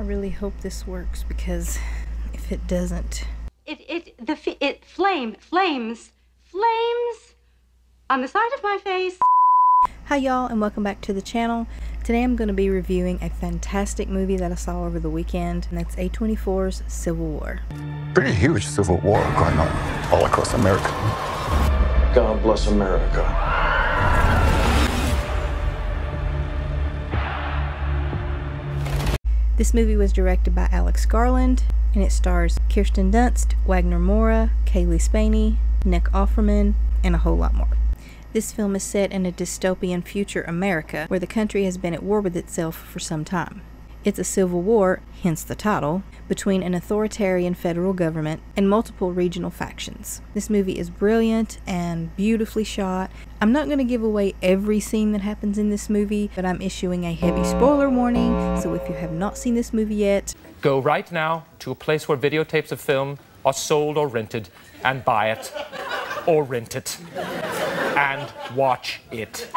really hope this works, because if it doesn't... It flames on the side of my face. Hi y'all, and welcome back to the channel. Today I'm going to be reviewing a fantastic movie that I saw over the weekend, and that's A24's Civil War. Pretty huge civil war going on all across America. God bless America. This movie was directed by Garland, and it stars Kirsten, Dunst, Wagner, Moura, Cailee, Spaeny, Nick Offerman, and a whole lot more. This film is set in a dystopian future America where the country has been at war with itself for some time. It's a civil war, hence the title, between an authoritarian federal government and multiple regional factions. This movie is brilliant and beautifully shot. I'm not going to give away every scene that happens in this movie, but I'm issuing a heavy spoiler warning, so if you have not seen this movie yet, go right now to a place where videotapes of film are sold or rented, and buy it, or rent it, and watch it.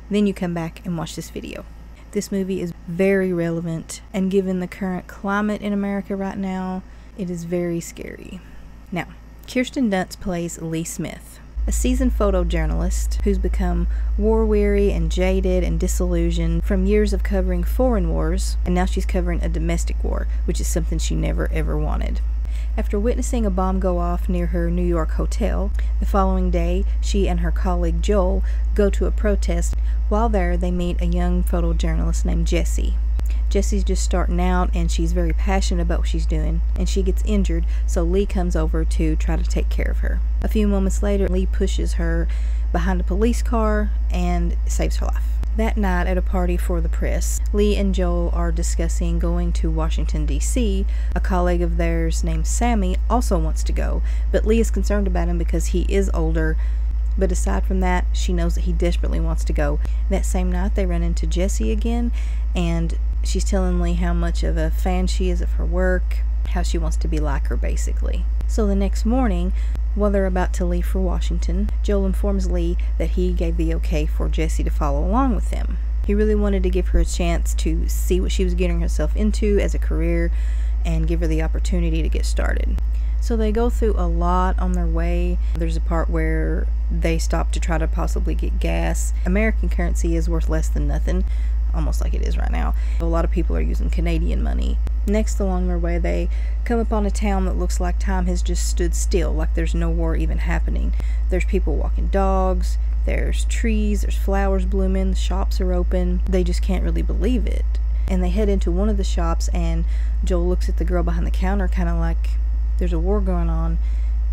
Then you come back and watch this video. This movie is very relevant, and given the current climate in America right now, it is very scary. Now, Kirsten Dunst plays Lee Smith, a seasoned photojournalist who's become war-weary and jaded and disillusioned from years of covering foreign wars, and now she's covering a domestic war, which is something she never ever wanted. After witnessing a bomb go off near her New York hotel, the following day she and her colleague Joel go to a protest. While there, they meet a young photojournalist named Jessie. Jessie's just starting out, and she's very passionate about what she's doing, and she gets injured, so Lee comes over to try to take care of her. A few moments later, Lee pushes her behind a police car and saves her life. That night at a party for the press, Lee and Joel are discussing going to Washington, D.C. A colleague of theirs named Sammy also wants to go, but Lee is concerned about him because he is older. But aside from that, she knows that he desperately wants to go. That same night, they run into Jessie again, and she's telling Lee how much of a fan she is of her work, how she wants to be like her, basically. So the next morning, while they're about to leave for Washington, Joel informs Lee that he gave the okay for Jessie to follow along with them. He really wanted to give her a chance to see what she was getting herself into as a career and give her the opportunity to get started. So they go through a lot on their way. There's a part where they stop to try to possibly get gas. American currency is worth less than nothing, almost like it is right now. A lot of people are using Canadian money. Next along their way, they come upon a town that looks like time has just stood still, like there's no war even happening. There's people walking dogs, there's trees, there's flowers blooming, the shops are open. They just can't really believe it. And they head into one of the shops, and Joel looks at the girl behind the counter kind of like, there's a war going on,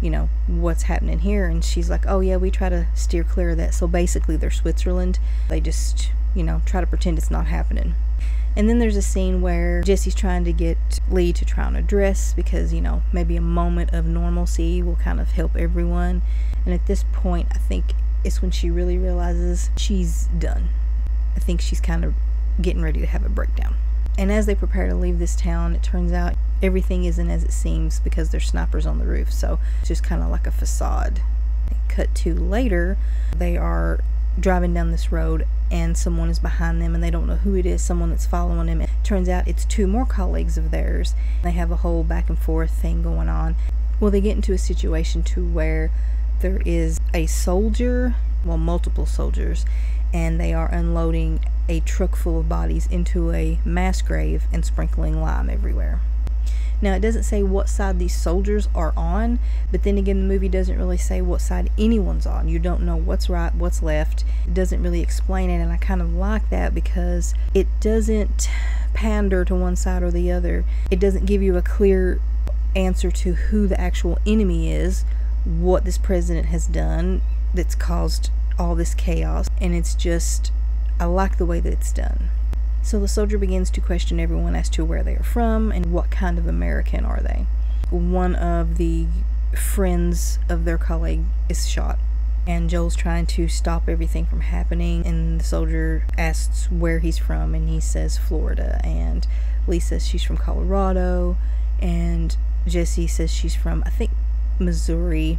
you know, what's happening here? And she's like, oh yeah, we try to steer clear of that. So basically they're Switzerland. They just, you know, try to pretend it's not happening. And then there's a scene where Jessie's trying to get Lee to try on a dress because, you know, maybe a moment of normalcy will kind of help everyone. And at this point, I think it's when she really realizes she's done. I think she's kind of getting ready to have a breakdown. And as they prepare to leave this town, it turns out everything isn't as it seems because there's snipers on the roof. So it's just kind of like a facade. Cut to later, they are driving down this road and someone is behind them and they don't know who it is, someone that's following them. It turns out it's two more colleagues of theirs. They have a whole back and forth thing going on. Well, they get into a situation to where there is a soldier, well, multiple soldiers, and they are unloading a truck full of bodies into a mass grave and sprinkling lime everywhere. Now, it doesn't say what side these soldiers are on, but then again, the movie doesn't really say what side anyone's on. You don't know what's right, what's left. It doesn't really explain it, and I kind of like that because it doesn't pander to one side or the other. It doesn't give you a clear answer to who the actual enemy is, what this president has done that's caused all this chaos, and it's just, I like the way that it's done. So the soldier begins to question everyone as to where they are from and what kind of American are they. One of the friends of their colleague is shot, and Joel's trying to stop everything from happening, and the soldier asks where he's from, and he says Florida, and Lee says she's from Colorado, and Jessie says she's from, I think, Missouri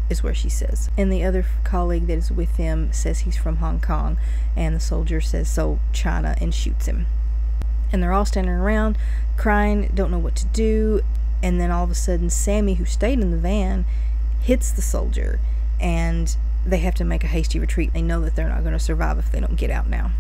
is where she says. And the other colleague that is with him says he's from Hong Kong, and the soldier says, so China, and shoots him. And they're all standing around, crying, don't know what to do. And then all of a sudden, Sammy, who stayed in the van, hits the soldier. And they have to make a hasty retreat. They know that they're not going to survive if they don't get out now.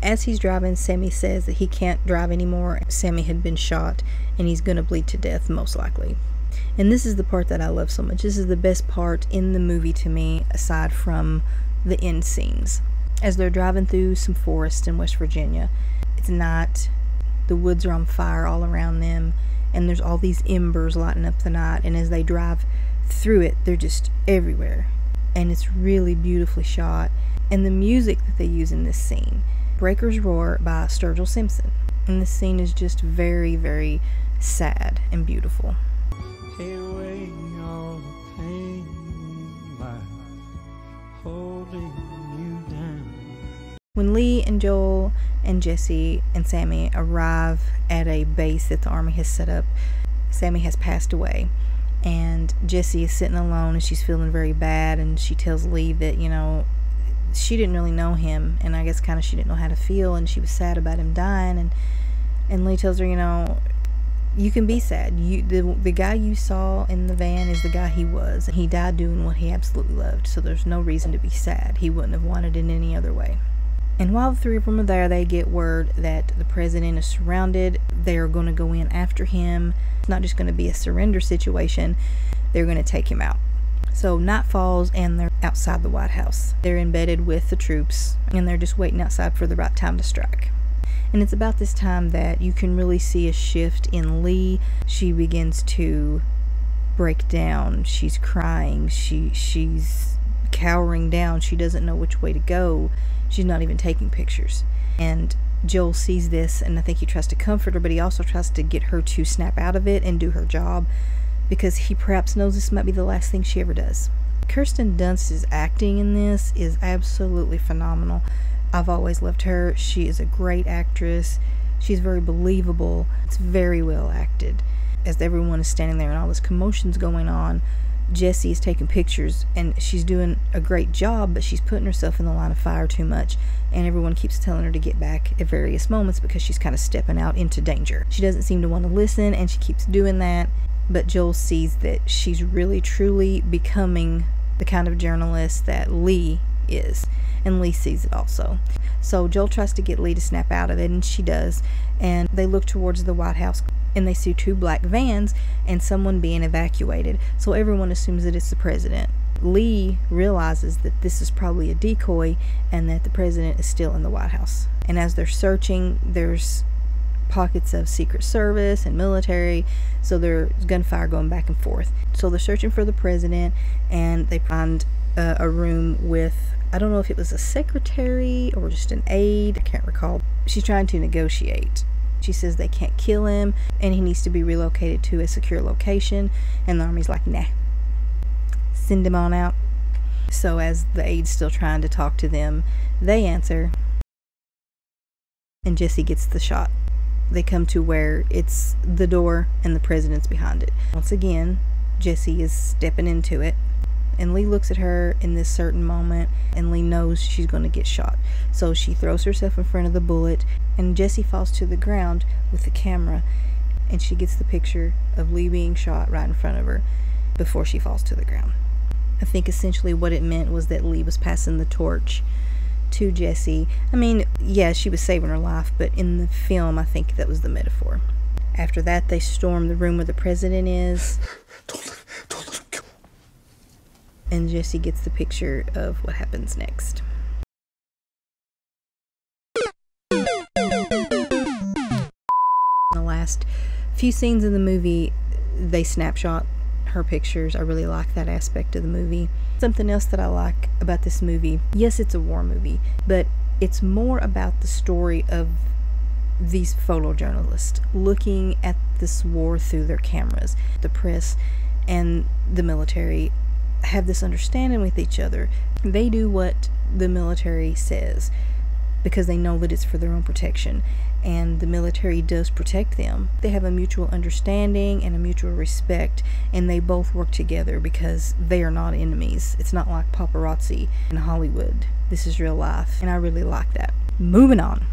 As he's driving, Sammy says that he can't drive anymore. Sammy had been shot and he's going to bleed to death, most likely. And this is the part that I love so much. This is the best part in the movie to me, aside from the end scenes. As they're driving through some forest in West Virginia, it's night, the woods are on fire all around them, and there's all these embers lighting up the night, and as they drive through it, they're just everywhere. And it's really beautifully shot. And the music that they use in this scene, Breaker's Roar by Sturgill Simpson. And this scene is just very, very sad and beautiful. Take away all the pain by holding you down. When Lee and Joel and Jesse and Sammy arrive at a base that the army has set up, Sammy has passed away. And Jesse is sitting alone and she's feeling very bad, and she tells Lee that, you know, she didn't really know him, and I guess kind of she didn't know how to feel, and she was sad about him dying. And Lee tells her, you know, you can be sad. The guy you saw in the van is the guy he was, and he died doing what he absolutely loved, so there's no reason to be sad. He wouldn't have wanted it any other way. And while the three of them are there, they get word that the president is surrounded. They're going to go in after him. It's not just going to be a surrender situation. They're going to take him out. So night falls and they're outside the White House. They're embedded with the troops and they're just waiting outside for the right time to strike. And it's about this time that you can really see a shift in Lee. She begins to break down. She's crying. She's cowering down. She doesn't know which way to go. She's not even taking pictures. And Joel sees this, and I think he tries to comfort her, but he also tries to get her to snap out of it and do her job, because he perhaps knows this might be the last thing she ever does. Kirsten Dunst's acting in this is absolutely phenomenal. I've always loved her. She is a great actress. She's very believable. It's very well acted. As everyone is standing there and all this commotion's going on, Jessie is taking pictures and she's doing a great job, but she's putting herself in the line of fire too much, and everyone keeps telling her to get back at various moments because she's kind of stepping out into danger. She doesn't seem to want to listen, and she keeps doing that. But Joel sees that she's really truly becoming the kind of journalist that Lee is, and Lee sees it also. So Joel tries to get Lee to snap out of it, and she does, and they look towards the White House and they see two black vans and someone being evacuated. So everyone assumes that it's the president. Lee realizes that this is probably a decoy and that the president is still in the White House. And as they're searching, there's pockets of Secret Service and military, so there's gunfire going back and forth. So they're searching for the president, and they find a room with, I don't know if it was a secretary or just an aide, I can't recall. She's trying to negotiate. She says they can't kill him and he needs to be relocated to a secure location, and the army's like, nah, send him on out. So as the aide's still trying to talk to them, they answer, and Jesse gets the shot. They come to where it's the door and the president's behind it. Once again, Jesse is stepping into it, and Lee looks at her in this certain moment, and Lee knows she's going to get shot. So she throws herself in front of the bullet, and Jesse falls to the ground with the camera, and she gets the picture of Lee being shot right in front of her before she falls to the ground. I think essentially what it meant was that Lee was passing the torch to Jesse. I mean, yeah, she was saving her life, but in the film, I think that was the metaphor. After that, they storm the room where the president is. Don't let him kill. And Jesse gets the picture of what happens next. The last few scenes in the movie, they snapshot her pictures. I really like that aspect of the movie. Something else that I like about this movie, yes, it's a war movie, but it's more about the story of these photojournalists looking at this war through their cameras. The press and the military have this understanding with each other. They do what the military says. because they know that it's for their own protection, and the military does protect them. They have a mutual understanding and a mutual respect, and they both work together because they are not enemies. It's not like paparazzi in Hollywood. This is real life, and I really like that. Moving on.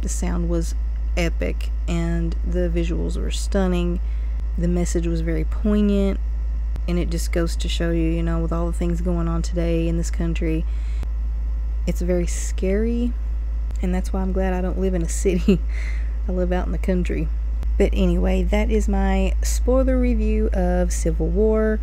The sound was epic and the visuals were stunning. The message was very poignant, and it just goes to show you, you know, with all the things going on today in this country, it's very scary, and that's why I'm glad I don't live in a city. I live out in the country. But anyway, that is my spoiler review of Civil War.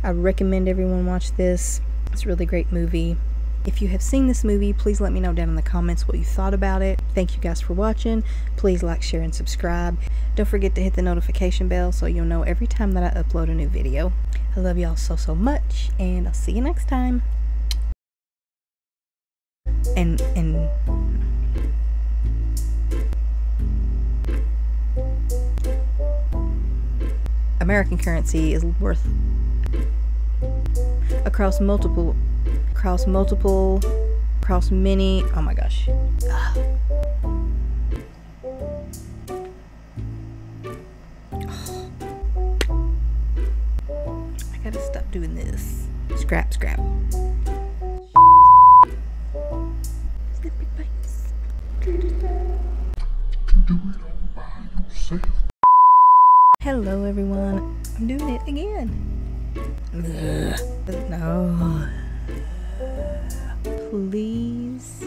I recommend everyone watch this. It's a really great movie. If you have seen this movie, please let me know down in the comments what you thought about it. Thank you guys for watching. Please like, share, and subscribe. Don't forget to hit the notification bell so you'll know every time that I upload a new video. I love y'all so much, and I'll see you next time. And American currency is worth across many, oh my gosh. I gotta stop doing this. Scrap. Hello everyone, I'm doing it again. No. Please.